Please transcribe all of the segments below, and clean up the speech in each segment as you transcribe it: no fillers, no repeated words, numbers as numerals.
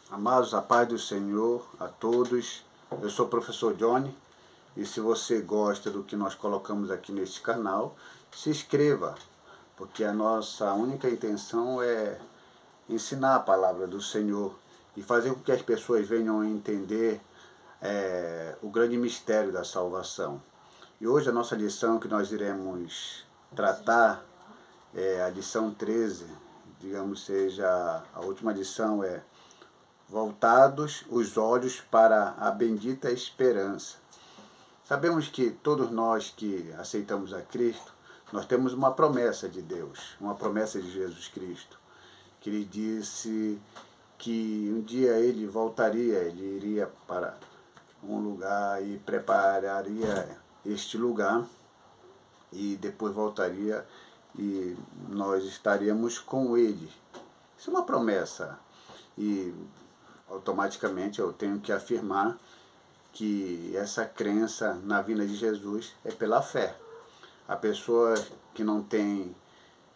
Amados, a paz do Senhor a todos. Eu sou o professor Johnny e se você gosta do que nós colocamos aqui neste canal, se inscreva, porque a nossa única intenção é ensinar a palavra do Senhor e fazer com que as pessoas venham a entender o grande mistério da salvação. E hoje a nossa lição que nós iremos tratar é a lição 13, digamos seja a última lição, voltados os olhos para a bendita esperança. Sabemos que todos nós que aceitamos a Cristo, nós temos uma promessa de Deus, uma promessa de Jesus Cristo, que Ele disse que um dia Ele voltaria, Ele iria para um lugar e prepararia este lugar e depois voltaria e nós estaríamos com Ele. Isso é uma promessa e automaticamente eu tenho que afirmar que essa crença na vinda de Jesus é pela fé. A pessoa que não tem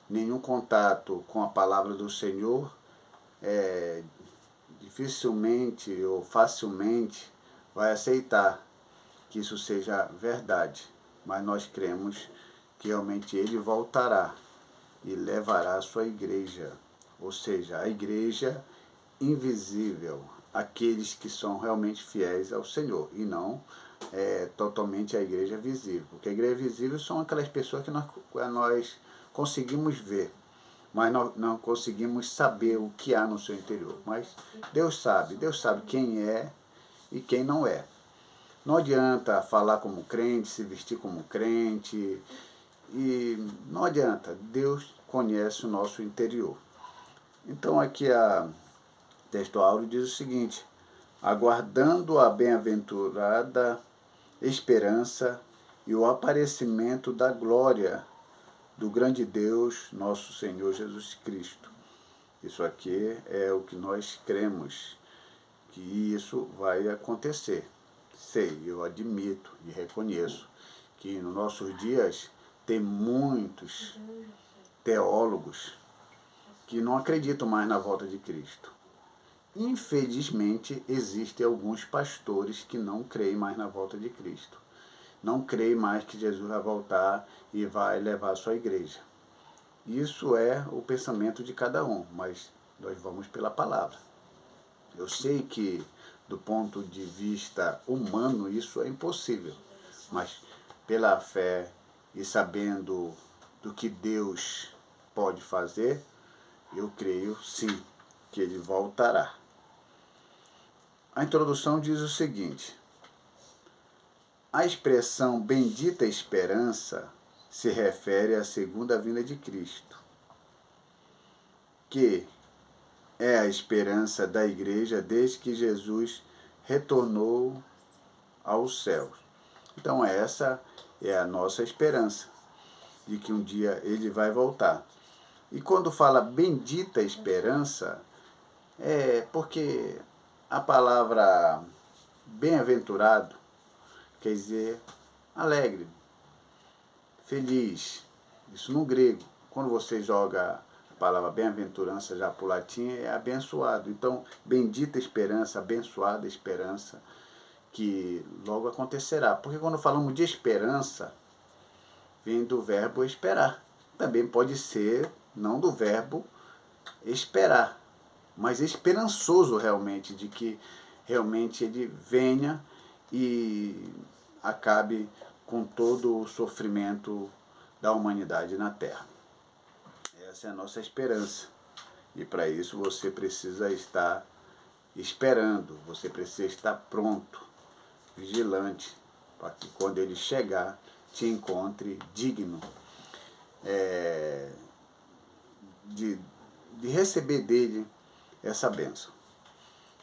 nenhum contato com a palavra do Senhor, dificilmente ou facilmente vai aceitar que isso seja verdade. Mas nós cremos que realmente Ele voltará e levará a sua igreja, ou seja, a igreja invisível, aqueles que são realmente fiéis ao Senhor e não totalmente a igreja visível, porque a igreja visível são aquelas pessoas que nós conseguimos ver, mas não conseguimos saber o que há no seu interior. Mas Deus sabe quem é e quem não é. Não adianta falar como crente, se vestir como crente, e não adianta, Deus conhece o nosso interior. Então aqui a texto áureo diz o seguinte: aguardando a bem-aventurada esperança e o aparecimento da glória do grande Deus, nosso Senhor Jesus Cristo. Isso aqui é o que nós cremos, que isso vai acontecer. Sei, eu admito e reconheço que nos nossos dias tem muitos teólogos que não acreditam mais na volta de Cristo. Infelizmente, existem alguns pastores que não creem mais na volta de Cristo. Não creem mais que Jesus vai voltar e vai levar a sua igreja. Isso é o pensamento de cada um, mas nós vamos pela palavra. Eu sei que, do ponto de vista humano, isso é impossível, mas pela fé e sabendo do que Deus pode fazer, eu creio sim que Ele voltará. A introdução diz o seguinte: a expressão bendita esperança se refere à segunda vinda de Cristo, que é a esperança da igreja desde que Jesus retornou aos céus. Então essa é a nossa esperança, de que um dia Ele vai voltar. E quando fala bendita esperança, é porque a palavra bem-aventurado quer dizer alegre, feliz. Isso no grego. Quando você joga a palavra bem-aventurança já para o latim, é abençoado. Então, bendita esperança, abençoada esperança, que logo acontecerá. Porque quando falamos de esperança, vem do verbo esperar. Também pode ser, não do verbo esperar, mas esperançoso realmente, de que realmente ele venha e acabe com todo o sofrimento da humanidade na Terra. Essa é a nossa esperança. E para isso você precisa estar esperando, você precisa estar pronto, vigilante, para que quando ele chegar, te encontre digno de receber dele essa bênção.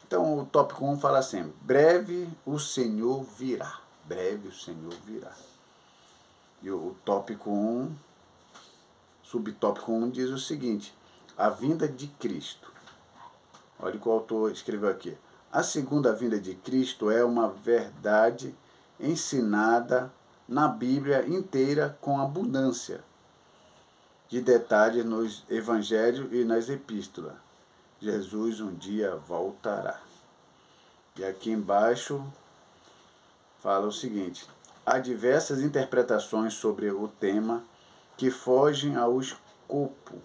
Então o tópico 1 fala assim: breve o Senhor virá. Breve o Senhor virá. E o tópico 1, subtópico 1 diz o seguinte: a vinda de Cristo. Olha o que o autor escreveu aqui. A segunda vinda de Cristo é uma verdade ensinada na Bíblia inteira com abundância de detalhes nos evangelhos e nas epístolas. Jesus um dia voltará. E aqui embaixo fala o seguinte: há diversas interpretações sobre o tema que fogem ao escopo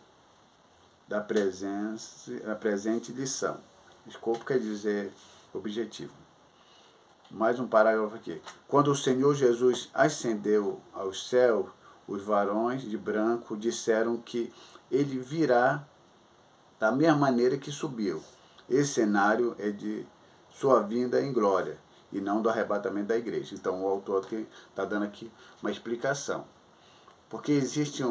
da presente lição. Escopo quer dizer objetivo. Mais um parágrafo aqui. Quando o Senhor Jesus ascendeu aos céus, os varões de branco disseram que ele virá da mesma maneira que subiu. Esse cenário é de sua vinda em glória e não do arrebatamento da igreja. Então o autor está dando aqui uma explicação. Porque existe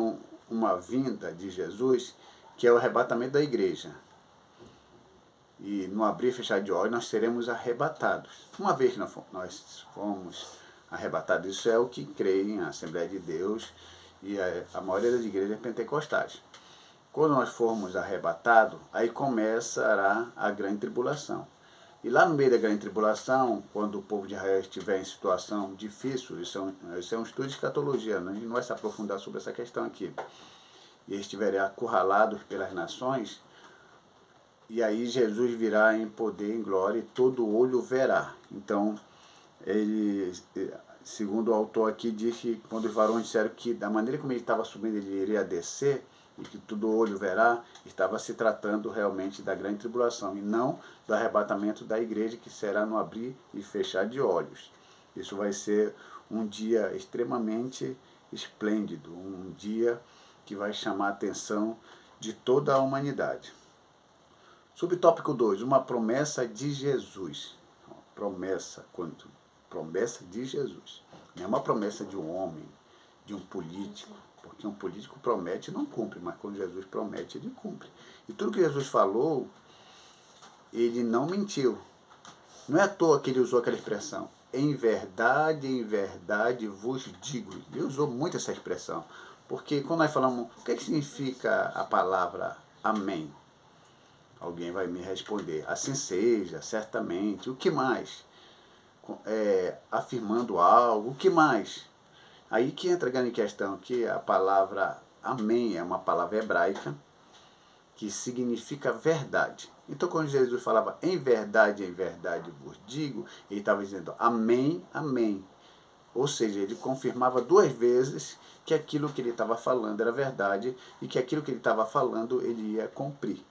uma vinda de Jesus que é o arrebatamento da igreja. E no abrir e fechar de olhos nós seremos arrebatados. Uma vez que nós fomos arrebatados, isso é o que creem a Assembleia de Deus e a maioria das igrejas pentecostais. Quando nós formos arrebatados, aí começará a grande tribulação. E lá no meio da grande tribulação, quando o povo de Israel estiver em situação difícil, isso é um estudo de escatologia, a gente não vai se aprofundar sobre essa questão aqui, e eles estiverem acurralados pelas nações, e aí Jesus virá em poder, em glória, e todo olho verá. Então, ele, segundo o autor aqui, diz que quando os varões disseram que da maneira como ele estava subindo ele iria descer, e que todo olho verá, estava se tratando realmente da grande tribulação, e não do arrebatamento da igreja, que será no abrir e fechar de olhos. Isso vai ser um dia extremamente esplêndido, um dia que vai chamar a atenção de toda a humanidade. Subtópico 2, uma promessa de Jesus. Promessa de Jesus. Não é uma promessa de um homem, de um político, porque um político promete e não cumpre, mas quando Jesus promete, ele cumpre. E tudo que Jesus falou, ele não mentiu. Não é à toa que ele usou aquela expressão, em verdade vos digo. Ele usou muito essa expressão, porque quando nós falamos, o que significa a palavra amém? Alguém vai me responder, assim seja, certamente. O que mais? Afirmando algo, o que mais? Aí que entra a grande questão, que a palavra amém é uma palavra hebraica que significa verdade. Então quando Jesus falava em verdade vos digo, ele estava dizendo amém, amém. Ou seja, ele confirmava 2 vezes que aquilo que ele estava falando era verdade e que aquilo que ele estava falando ele ia cumprir.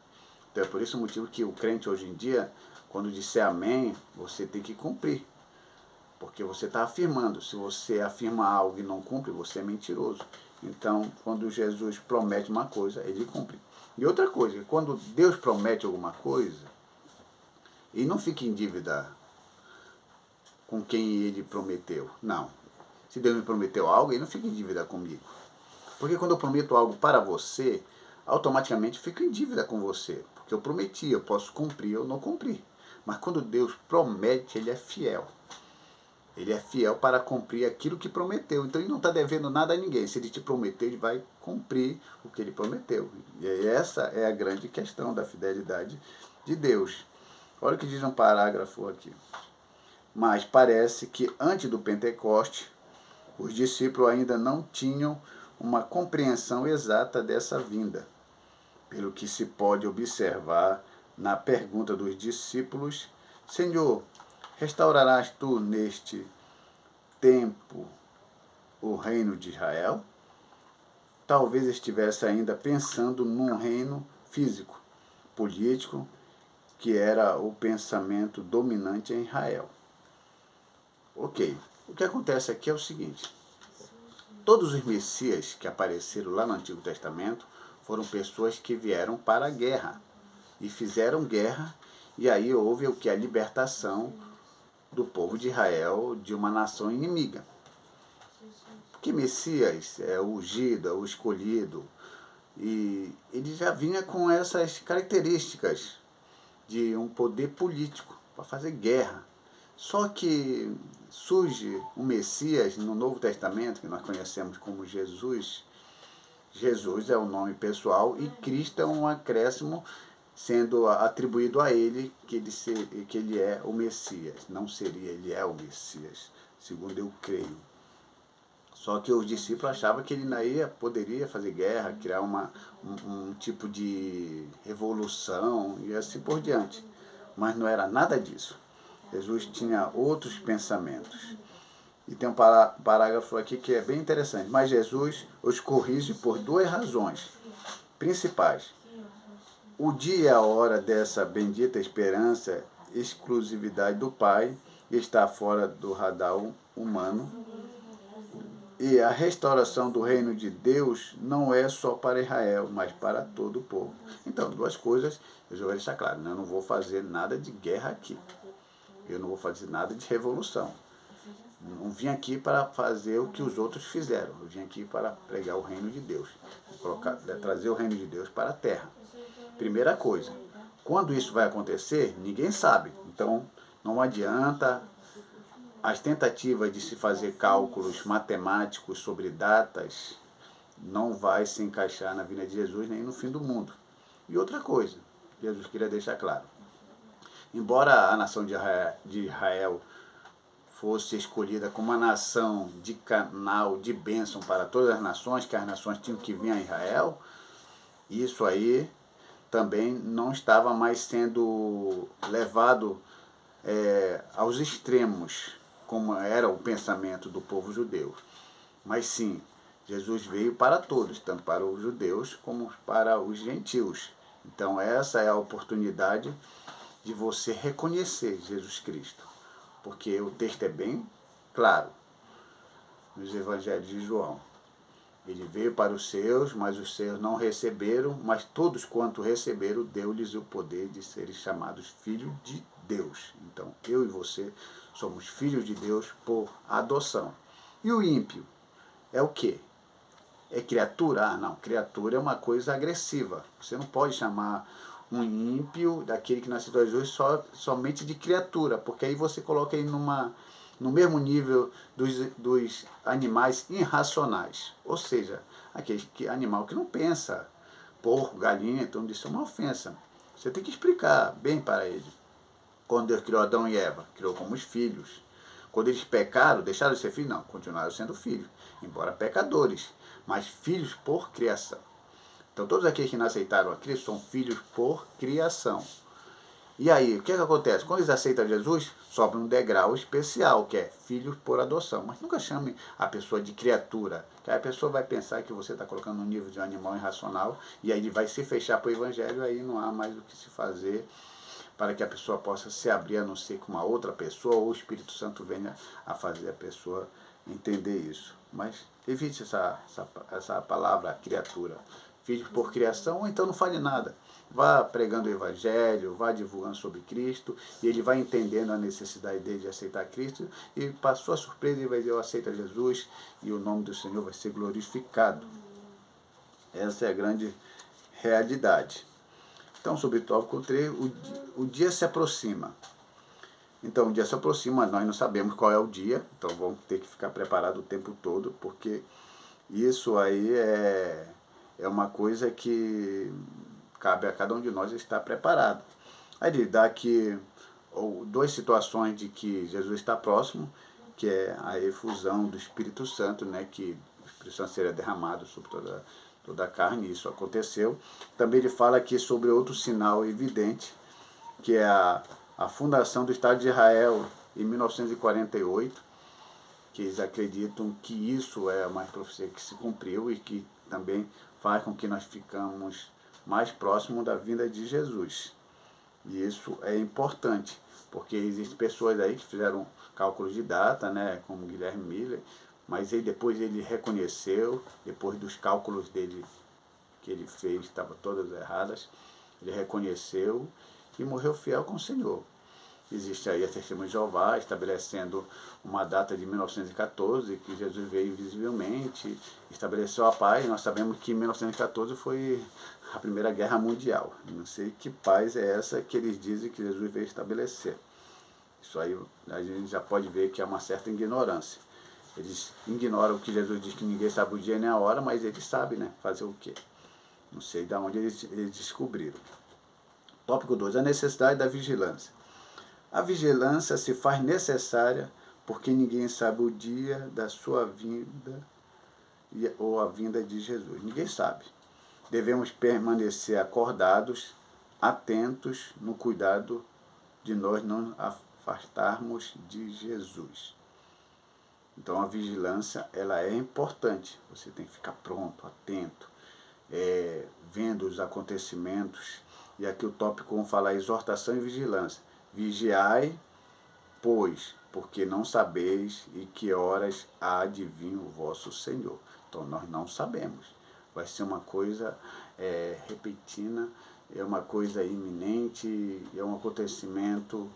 Então é por esse motivo que o crente hoje em dia, quando disser amém, você tem que cumprir. Porque você está afirmando. Se você afirma algo e não cumpre, você é mentiroso. Então, quando Jesus promete uma coisa, ele cumpre. E outra coisa, quando Deus promete alguma coisa, ele não fica em dívida com quem ele prometeu. Não. Se Deus me prometeu algo, ele não fica em dívida comigo. Porque quando eu prometo algo para você, automaticamente eu fico em dívida com você. Porque eu prometi, eu posso cumprir ou não cumprir. Mas quando Deus promete, ele é fiel. Ele é fiel para cumprir aquilo que prometeu. Então ele não está devendo nada a ninguém. Se ele te prometeu, ele vai cumprir o que ele prometeu. E essa é a grande questão da fidelidade de Deus. Olha o que diz um parágrafo aqui. Mas parece que antes do Pentecoste, os discípulos ainda não tinham uma compreensão exata dessa vinda, pelo que se pode observar na pergunta dos discípulos: Senhor, restaurarás tu neste tempo o reino de Israel? Talvez estivesse ainda pensando num reino físico, político, que era o pensamento dominante em Israel. Ok, o que acontece aqui é o seguinte: todos os messias que apareceram lá no Antigo Testamento foram pessoas que vieram para a guerra e fizeram guerra, e aí houve o que? A libertação do povo de Israel de uma nação inimiga. Porque Messias é o ungido, é o escolhido, e ele já vinha com essas características de um poder político para fazer guerra. Só que surge um Messias no Novo Testamento, que nós conhecemos como Jesus. Jesus é o nome pessoal e Cristo é um acréscimo sendo atribuído a ele que ele é o Messias. Não seria, ele é o Messias, segundo eu creio. Só que os discípulos achavam que ele poderia fazer guerra, criar um tipo de revolução e assim por diante. Mas não era nada disso. Jesus tinha outros pensamentos. E tem um parágrafo aqui que é bem interessante. Mas Jesus os corrige por duas razões principais. O dia e a hora dessa bendita esperança, exclusividade do Pai, está fora do radar humano. E a restauração do reino de Deus não é só para Israel, mas para todo o povo. Então, duas coisas, eu já vou deixar claro, né? Eu não vou fazer nada de guerra aqui. Eu não vou fazer nada de revolução. Não vim aqui para fazer o que os outros fizeram. Eu vim aqui para pregar o reino de Deus. Trazer o reino de Deus para a terra. Primeira coisa. Quando isso vai acontecer, ninguém sabe. Então, não adianta as tentativas de se fazer cálculos matemáticos sobre datas não vai se encaixar na vinda de Jesus nem no fim do mundo. E outra coisa, Jesus queria deixar claro. Embora a nação de Israel fosse escolhida como uma nação de canal de bênção para todas as nações, que as nações tinham que vir a Israel, isso aí também não estava mais sendo levado aos extremos, como era o pensamento do povo judeu. Mas sim, Jesus veio para todos, tanto para os judeus como para os gentios. Então essa é a oportunidade de você reconhecer Jesus Cristo. Porque o texto é bem claro nos evangelhos de João. Ele veio para os seus, mas os seus não receberam, mas todos quanto receberam, deu-lhes o poder de serem chamados filhos de Deus. Então, eu e você somos filhos de Deus por adoção. E o ímpio é o quê? É criatura? Ah, não. Criatura é uma coisa agressiva. Você não pode chamar um ímpio, daquele que nasceu de Jesus, somente de criatura, porque aí você coloca ele no mesmo nível dos animais irracionais. Ou seja, aquele animal que não pensa. Porco, galinha, então isso é uma ofensa. Você tem que explicar bem para ele. Quando Deus criou Adão e Eva, criou como os filhos. Quando eles pecaram, deixaram de ser filhos? Não, continuaram sendo filhos, embora pecadores, mas filhos por criação. Então todos aqueles que não aceitaram a Cristo são filhos por criação. E aí, o que acontece? Quando eles aceitam Jesus, sobe um degrau especial, que é filhos por adoção. Mas nunca chame a pessoa de criatura, que aí a pessoa vai pensar que você está colocando no nível de um animal irracional, e aí ele vai se fechar para o evangelho, aí não há mais o que se fazer para que a pessoa possa se abrir, a não ser com uma outra pessoa, ou o Espírito Santo venha a fazer a pessoa entender isso. Mas evite essa palavra criatura. Filhos por criação, ou então não fale nada. Vá pregando o Evangelho, vá divulgando sobre Cristo, e ele vai entendendo a necessidade dele de aceitar Cristo, e para sua surpresa ele vai dizer, eu aceito Jesus, e o nome do Senhor vai ser glorificado. Essa é a grande realidade. Então, sobre o tópico 3, o dia se aproxima. Então, o dia se aproxima, nós não sabemos qual é o dia, então vamos ter que ficar preparado o tempo todo, porque isso aí é uma coisa que cabe a cada um de nós estar preparado. Aí ele dá aqui duas situações de que Jesus está próximo, que é a efusão do Espírito Santo, né, que o Espírito Santo seria derramado sobre toda a carne, isso aconteceu. Também ele fala aqui sobre outro sinal evidente, que é a fundação do Estado de Israel em 1948, que eles acreditam que isso é uma profecia que se cumpriu e que também faz com que nós ficamos mais próximos da vinda de Jesus. E isso é importante, porque existem pessoas aí que fizeram cálculos de data, né, como Guilherme Miller, mas depois ele reconheceu, depois dos cálculos dele que ele fez, estavam todas erradas, ele reconheceu e morreu fiel com o Senhor. Existe aí a Testemunha de Jeová estabelecendo uma data de 1914, que Jesus veio visivelmente, estabeleceu a paz. Nós sabemos que 1914 foi a Primeira Guerra Mundial. Não sei que paz é essa que eles dizem que Jesus veio estabelecer. Isso aí a gente já pode ver que é uma certa ignorância. Eles ignoram o que Jesus diz, que ninguém sabe o dia nem a hora, mas eles sabem, né? Fazer o quê? Não sei de onde eles descobriram. Tópico 2. A necessidade da vigilância. A vigilância se faz necessária porque ninguém sabe o dia da sua vinda ou a vinda de Jesus. Ninguém sabe. Devemos permanecer acordados, atentos no cuidado de nós não afastarmos de Jesus. Então a vigilância ela é importante. Você tem que ficar pronto, atento, vendo os acontecimentos. E aqui o tópico 1 fala exortação e vigilância. Vigiai, pois, porque não sabeis e que horas há de vir o vosso Senhor. Então nós não sabemos. Vai ser uma coisa repentina, é uma coisa iminente, é um acontecimento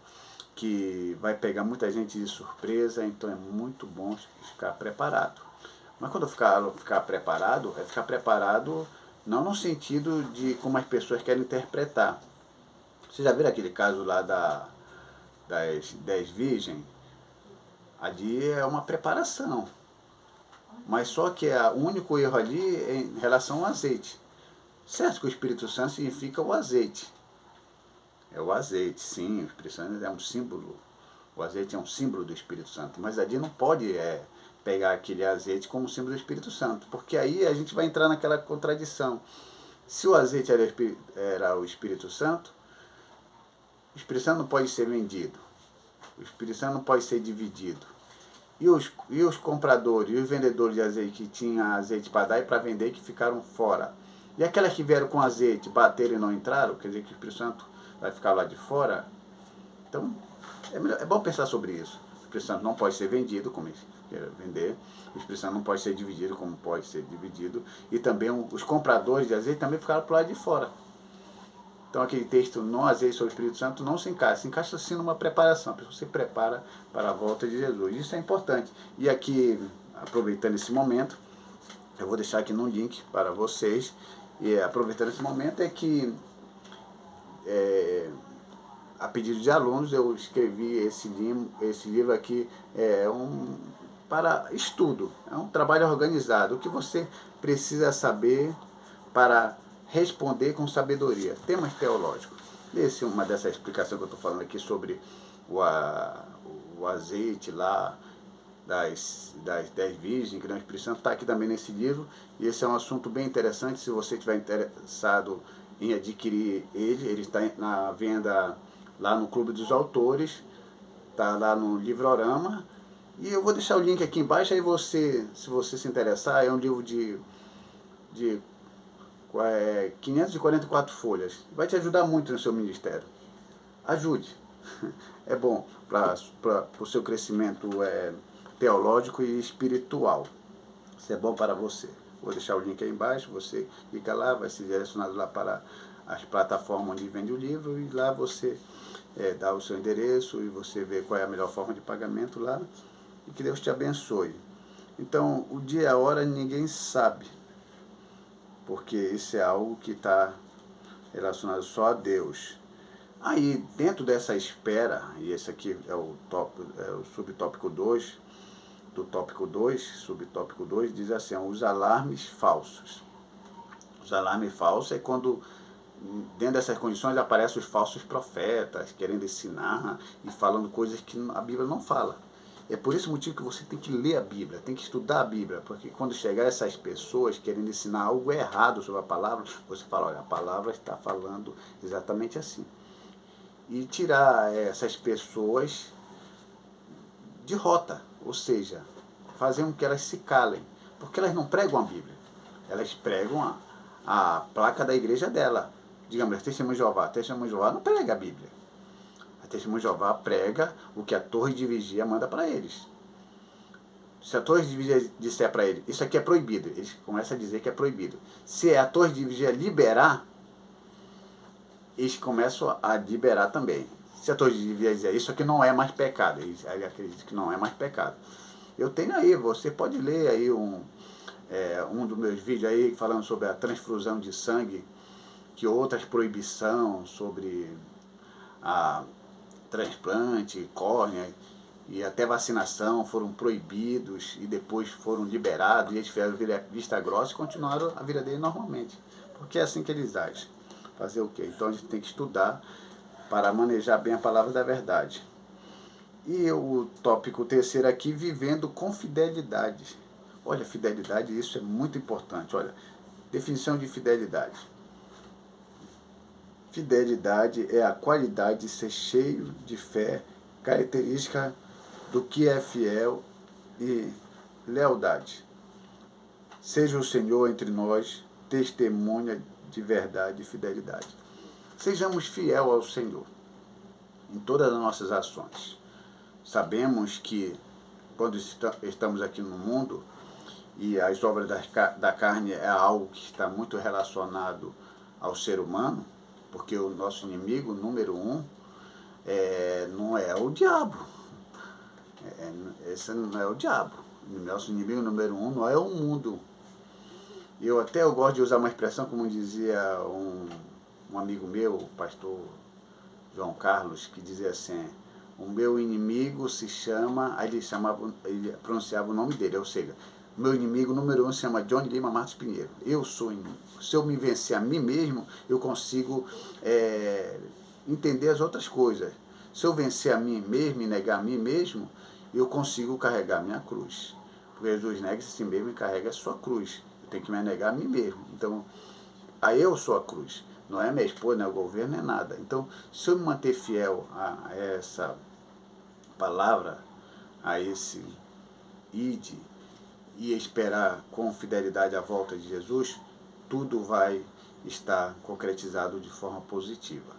que vai pegar muita gente de surpresa, então é muito bom ficar preparado. Mas quando eu ficar preparado, é ficar preparado não no sentido de como as pessoas querem interpretar. Você já viu aquele caso lá das 10 virgens? Ali é uma preparação. Mas só que o único erro ali é em relação ao azeite. Certo que o Espírito Santo significa o azeite. É o azeite, sim, o Espírito Santo é um símbolo. O azeite é um símbolo do Espírito Santo. Mas ali não pode pegar aquele azeite como símbolo do Espírito Santo. Porque aí a gente vai entrar naquela contradição. Se o azeite era o Espírito Santo não pode ser vendido. O Espírito Santo não pode ser dividido. E os compradores e os vendedores de azeite que tinham azeite para dar e para vender que ficaram fora. E aquelas que vieram com azeite, bateram e não entraram, quer dizer que o Espírito Santo vai ficar lá de fora. Então, é bom pensar sobre isso. O Espírito Santo não pode ser vendido, como eles querem vender. O Espírito Santo não pode ser dividido, como pode ser dividido. E também os compradores de azeite também ficaram para lá de fora. Então aquele texto no azeite sobre o Espírito Santo não se encaixa assim numa preparação. A pessoa se prepara para a volta de Jesus. Isso é importante. E aqui, aproveitando esse momento, eu vou deixar aqui no link para vocês. E aproveitando esse momento é que, a pedido de alunos, eu escrevi esse livro aqui, para estudo. É um trabalho organizado. O que você precisa saber para responder com sabedoria. Temas teológicos. Esse é uma dessas explicações que eu estou falando aqui sobre o azeite lá das 10 virgens, que não é Espírito Santo, está aqui também nesse livro. E esse é um assunto bem interessante. Se você estiver interessado em adquirir ele está na venda lá no Clube dos Autores, está lá no Livrorama. E eu vou deixar o link aqui embaixo, aí você, se você se interessar, é um livro de 544 folhas. Vai te ajudar muito no seu ministério. Ajude. É bom para o seu crescimento teológico e espiritual. Isso é bom para você. Vou deixar o link aí embaixo, você clica lá, vai ser direcionado lá para as plataformas onde vende o livro e lá você dá o seu endereço e você vê qual é a melhor forma de pagamento lá e que Deus te abençoe. Então, o dia e a hora ninguém sabe, porque isso é algo que está relacionado só a Deus. Aí, dentro dessa espera, e esse aqui é o subtópico 2, do tópico 2, subtópico 2, diz assim, os alarmes falsos. Os alarmes falsos é quando, dentro dessas condições, aparecem os falsos profetas, querendo ensinar e falando coisas que a Bíblia não fala. É por esse motivo que você tem que ler a Bíblia, tem que estudar a Bíblia, porque quando chegar essas pessoas querendo ensinar algo errado sobre a palavra, você fala, olha, a palavra está falando exatamente assim. E tirar essas pessoas de rota, ou seja, fazer com que elas se calem, porque elas não pregam a Bíblia, elas pregam a placa da igreja dela. Digamos, Testemunho de Jeová. Testemunho de Jeová não prega a Bíblia. A Testemunho de Jeová prega o que a torre de vigia manda para eles. Se a torre de vigia disser para eles, isso aqui é proibido, eles começam a dizer que é proibido. Se a torre de vigia liberar, eles começam a liberar também. Se a torre de vigia dizer, isso aqui não é mais pecado, eles acreditam que não é mais pecado. Eu tenho aí, você pode ler aí um dos meus vídeos aí falando sobre a transfusão de sangue, que outras proibição sobre a transplante, córnea e até vacinação foram proibidos e depois foram liberados e eles fizeram vista grossa e continuaram a vida deles normalmente. Porque é assim que eles agem. Fazer o quê? Então a gente tem que estudar para manejar bem a palavra da verdade. E o tópico terceiro aqui, vivendo com fidelidade. Olha, fidelidade, isso é muito importante. Olha, definição de fidelidade. Fidelidade é a qualidade de ser cheio de fé, característica do que é fiel e lealdade. Seja o Senhor entre nós testemunha de verdade e fidelidade. Sejamos fiel ao Senhor em todas as nossas ações. Sabemos que quando estamos aqui no mundo, e as obras da carne é algo que está muito relacionado ao ser humano, porque o nosso inimigo número um não é o diabo. Esse não é o diabo. O nosso inimigo número um não é o mundo. Eu gosto de usar uma expressão, como dizia um amigo meu, o pastor João Carlos, que dizia assim: o meu inimigo se chama, aí ele pronunciava o nome dele, ou seja, meu inimigo número um se chama Johnny Lima Martins Pinheiro. Eu sou inimigo. Se eu me vencer a mim mesmo, eu consigo entender as outras coisas. Se eu vencer a mim mesmo e negar a mim mesmo, eu consigo carregar a minha cruz. Porque Jesus nega-se a si mesmo e carrega a sua cruz. Eu tenho que me negar a mim mesmo. Então, aí eu sou a cruz. Não é minha esposa, não é o governo, não é nada. Então, se eu me manter fiel a essa palavra, a esse ide, e esperar com fidelidade a volta de Jesus, tudo vai estar concretizado de forma positiva.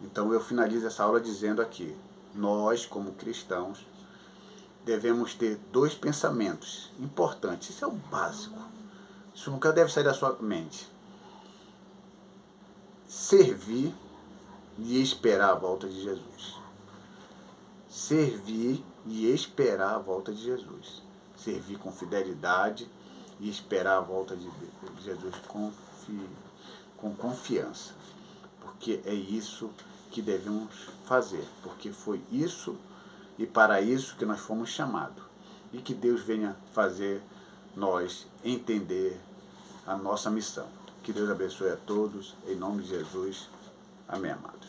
Então eu finalizo essa aula dizendo aqui, nós como cristãos devemos ter dois pensamentos importantes, isso é o básico, isso nunca deve sair da sua mente: servir e esperar a volta de Jesus. Servir e esperar a volta de Jesus. Servir com fidelidade e esperar a volta de Jesus com confiança. Porque é isso que devemos fazer. Porque foi isso e para isso que nós fomos chamados. E que Deus venha fazer nós entender a nossa missão. Que Deus abençoe a todos. Em nome de Jesus. Amém, amados.